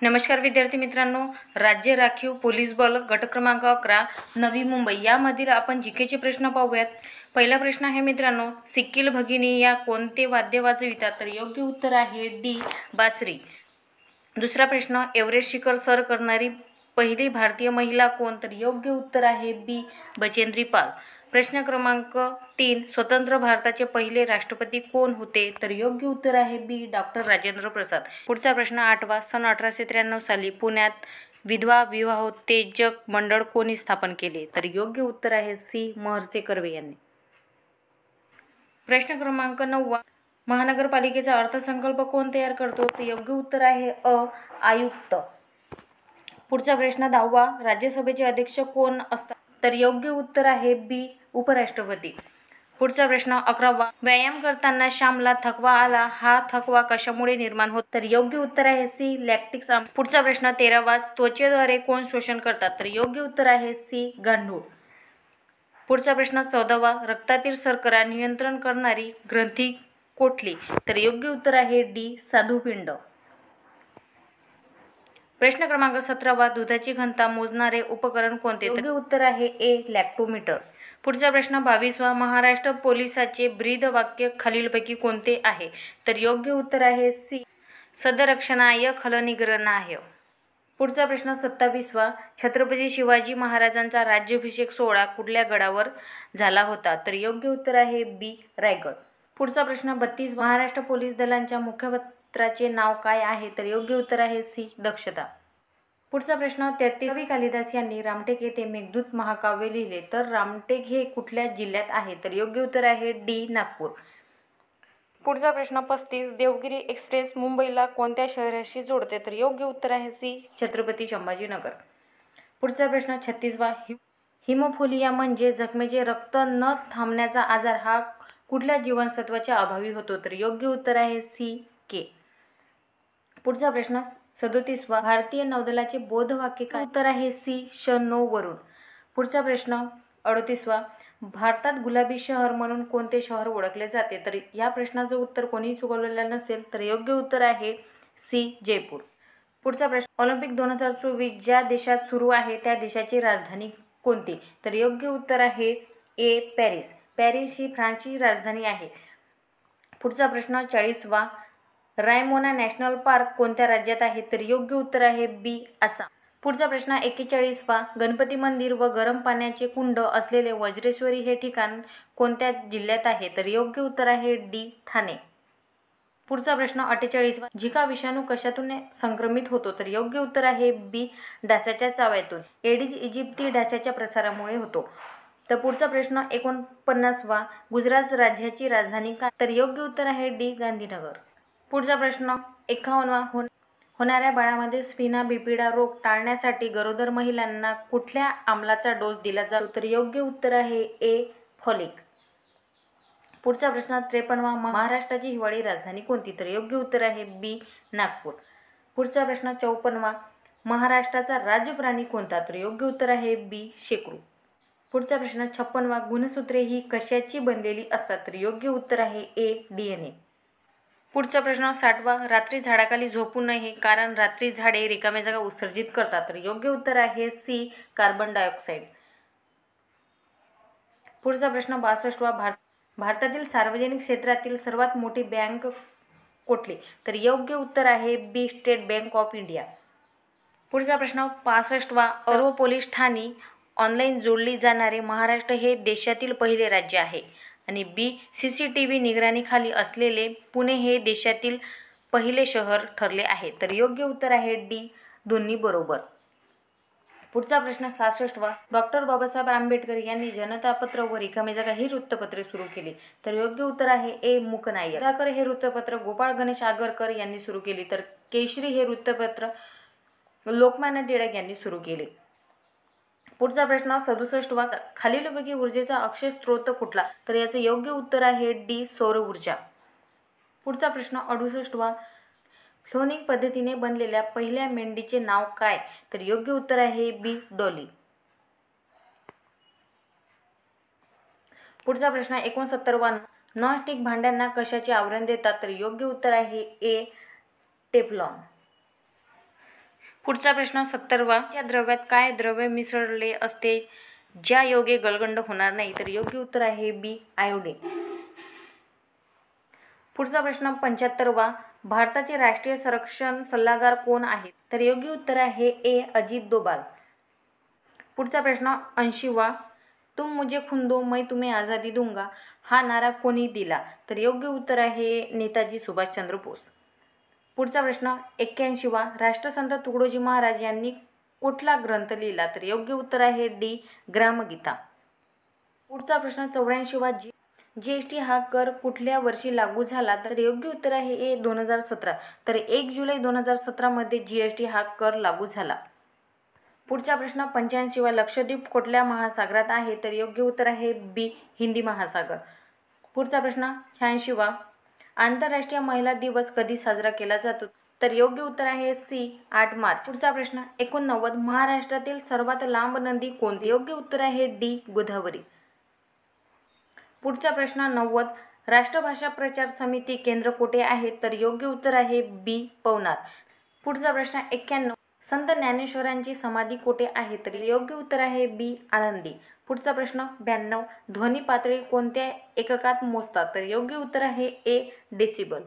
नमस्कार विद्यार्थी मित्रांनो, राज्य राखीव पोलीस बल गट क्रमांक 11 नवी मुंबई यामधील आपण जीकेचे प्रश्न पाहूयात। पहिला प्रश्न आहे मित्रांनो, सिक्कील भगिनी या कोणते वाद्य वाजवितात? तर योग्य उत्तर आहे डी बासरी। दुसरा प्रश्न, एव्हरेस्ट शिखर सर करणारी पहिली भारतीय महिला कोण? तर योग्य उत्तर आहे बी बचेंद्री पाल। प्रश्न क्रमांक 3, स्वतंत्र भारताचे पहिले राष्ट्रपती कोण होते? तर योग्य उत्तर आहे बी डॉक्टर राजेंद्र प्रसाद। पुढचा प्रश्न 8वा, सन 1893 साली पुण्यात विधवा विवाहोत्तेजक मंडळ कोणी स्थापन केले? तर योग्य उत्तर आहे सी महर्षी कर्वे यांनी। प्रश्न क्रमांक 9वा, महानगरपालिकेचा अर्थसंकल्प कोण तयार करतो? तर योग्य उत्तर आहे अ आयुक्त। पुढचा प्रश्न 10वा, राज्यसभेचे अध्यक्ष कोण असतात? तर योग्य उत्तर आहे बी उपराष्ट्रपती। पुढचा प्रश्न 11वा, व्यायाम करताना श्यामला थकवा आला, हा थकवा कशामुळे निर्माण होतो? तर योग्य उत्तर आहे सी लॅक्टिक आम्ल। पुढचा प्रश्न 13वा, त्वचेद्वारे कोण शोषण करतात? तर योग्य उत्तर आहे सी गांडूळ। पुढचा प्रश्न 14वा, रक्तातील शर्करा नियंत्रण करणारी ग्रंथी कुठली? तर योग्य उत्तर आहे डी स्वादुपिंड। प्रश्न क्रमांक 17वा, दुधाची घनता मोजणारे उपकरण कोणते? योग्य उत्तर आहे ए लॅक्टोमीटर। पुढचा प्रश्न 22वा, महाराष्ट्र पोलिसाचे ब्रीद वाक्य खालीलपैकी कोणते आहे? तर योग्य उत्तर आहे सी सदरक्षणाय खलनिग्रहणाय। पुढचा प्रश्न 27वा, छत्रपती शिवाजी महाराजांचा राज्याभिषेक सोहळा कुठल्या गडावर झाला होता? तर योग्य उत्तर आहे बी रायगड। पुढचा प्रश्न 32, महाराष्ट्र पोलीस दलांच्या मुखपत्राचे नाव काय आहे? तर योग्य उत्तर आहे सी दक्षता। पुढचा प्रश्न 33, कवी कालिदास यांनी रामटेक येथे मेघदूत महाकाव्य लिहिले, तर रामटेक हे कुठल्या जिल्ह्यात आहे? तर योग्य उत्तर आहे डी नागपूर। पुढचा प्रश्न 35, देवगिरी एक्सप्रेस मुंबईला कोणत्या शहराशी जोडते? तर योग्य उत्तर आहे सी छत्रपती संभाजीनगर। पुढचा प्रश्न 36वा, हिमोफिलिया म्हणजे जखमेचे रक्त न थांबण्याचा आजार, हा कुठल्या जीवनसत्वाच्या अभावी होतो? तर योग्य उत्तर आहे सी के। पुढचा प्रश्न 37वा, भारतीय नौदलाचे बोधवाक्य काय? उत्तर आहे सी श9 वरून। पुढचा प्रश्न 38वा, भारतात गुलाबी शहर म्हणून कोणते शहर ओळखले जाते? तर या प्रश्नाचं उत्तर कोणी चुकवलेलं नसेल तर योग्य उत्तर आहे सी जयपूर। पुढचा प्रश्न, ऑलिम्पिक 2024 ज्या देशात सुरू आहे त्या देशाची राजधानी कोणती? तर योग्य उत्तर आहे ए पॅरिस। पॅरिस ही फ्रान्सची राजधानी आहे। पुढचा प्रश्न 40वा, रायमोना नॅशनल पार्क कोणत्या राज्यात आहे? तर योग्य उत्तर आहे बी आसाम। पुढचा प्रश्न 41वा, गणपती मंदिर व गरम पाण्याचे कुंड असलेले वज्रेश्वरी हे ठिकाण कोणत्या जिल्ह्यात आहे? तर योग्य उत्तर आहे डी ठाणे। पुढचा प्रश्न 48वा, झिका विषाणू कशातून संक्रमित होतो? तर योग्य उत्तर आहे बी डासाच्या चाव्यातून। एडिस इजिप्ती डासाच्या प्रसारामुळे होतो। तर पुढचा प्रश्न 49वा, गुजरात राज्याची राजधानी काय? तर योग्य उत्तर आहे डी गांधीनगर। पुढचा प्रश्न 51वा, होणाऱ्या बाळामध्ये स्पिना बिपिडा रोग टाळण्यासाठी गरोदर महिलांना कुठल्या आम्लाचा डोस दिला जातो? तर योग्य उत्तर आहे ए फॉलिक। पुढचा प्रश्न 53वा, महाराष्ट्राची हिवाळी राजधानी कोणती? तर योग्य उत्तर आहे बी नागपूर। पुढचा प्रश्न 54वा, महाराष्ट्राचा राज्यप्राणी कोणता? तर योग्य उत्तर आहे बी शेकरू। पुढचा प्रश्न 56वा, गुणसूत्रे ही कशाची बनलेली असतात? तर योग्य उत्तर आहे ए DNA। पुढचा प्रश्न 60वा, रात्री झाडाखाली झोपू नये कारण रात्री झाडे रिकाम्या जागा उत्सर्जित करतात। तर योग्य उत्तर आहे सी कार्बन डायऑक्साईड। पुढचा प्रश्न 62वा, भारतातील सार्वजनिक क्षेत्रातील सर्वात मोठी बँक कुठली? तर योग्य उत्तर आहे बी स्टेट बँक ऑफ इंडिया। पुढचा प्रश्न 65वा, सर्व पोलीस ठाणी ऑनलाईन जोडली जाणारे महाराष्ट्र हे देशातील पहिले राज्य आहे आणि बी CCTV निगराणीखाली असलेले पुणे हे देशातील पहिले शहर ठरले आहे। तर योग्य उत्तर आहे डी दोन्ही बरोबर। पुढचा प्रश्न 66वा, डॉक्टर बाबासाहेब आंबेडकर यांनी जनता पत्र व रिकामी जागा ही वृत्तपत्रे सुरू केली। तर योग्य उत्तर आहे ए मूकनायक। सुधाकर हे वृत्तपत्र गोपाळ गणेश आगरकर यांनी सुरू केली, तर केशरी हे वृत्तपत्र लोकमान्य टिळक यांनी सुरू केले। पुढचा प्रश्न 67वा, खालीलपैकी ऊर्जेचा अक्षय स्रोत कुठला? तर याचे योग्य उत्तर आहे डी सौर ऊर्जा। पुढचा प्रश्न 68वा, क्लोनिंग पद्धतीने बनलेल्या पहिल्या मेंढीचे नाव काय? तर योग्य उत्तर आहे बी डॉली। पुढचा प्रश्न 69वा, नॉनस्टिक भांड्यांना कशाचे आवरण देतात? तर योग्य उत्तर आहे ए टेफ्लॉन। पुढचा प्रश्न 70वा. या द्रव्यात काय द्रव्य मिसळले असते ज्या योगे गलगंड होणार नाही? तर योग्य उत्तर आहे बी आयोडीन. पुढचा प्रश्न 75वा. भारताचे राष्ट्रीय संरक्षण सल्लागार कोण आहेत? तर योग्य उत्तर आहे ए अजित डोभाल. पुढचा प्रश्न 80वा. तुम मुझे खून दो मैं तुम्हें आझादी दूंगा हा नारा कोणी दिला? तर योग्य उत्तर आहे नेताजी सुभाषचंद्र बोस. पुढचा प्रश्न 81वा. राष्ट्रसंत तुकडोजी महाराज यांनी कुठला ग्रंथ लिहिला? तर योग्य उत्तर आहे डी ग्रामगीता. पुढचा प्रश्न 84वा. जीएसटी हा कर कुठल्या वर्षी लागू झाला? तर योग्य उत्तर आहे ए 2017. तर 1 जुलै 2017 मध्ये जीएसटी हा कर लागू झाला. पुढचा प्रश्न 85वा. लक्षद्वीप कुठल्या महासागरात आहे? तर योग्य उत्तर आहे बी हिंदी महासागर. पुढचा प्रश्न 86वा. आंतरराष्ट्रीय महिला दिवस कधी साजरा केला जातो? तर योग्य उत्तर आहे सी 8 मार्च. पुढचा प्रश्न 89. महाराष्ट्रातील सर्वात लांब नदी कोणती? योग्य उत्तर आहे डी गोदावरी. पुढचा प्रश्न 90. राष्ट्रभाषा प्रचार समिती केंद्र कोठे आहे? तर योग्य उत्तर आहे बी पवनार. पुढचा प्रश्न 91. संत ज्ञानेश्वरांची समाधी कोठे आहे? तर योग्य उत्तर आहे बी आळंदी. पुढचा प्रश्न 92. ध्वनी पातळी कोणत्या एककात मोजतात? तर योग्य उत्तर आहे ए डेसिबल.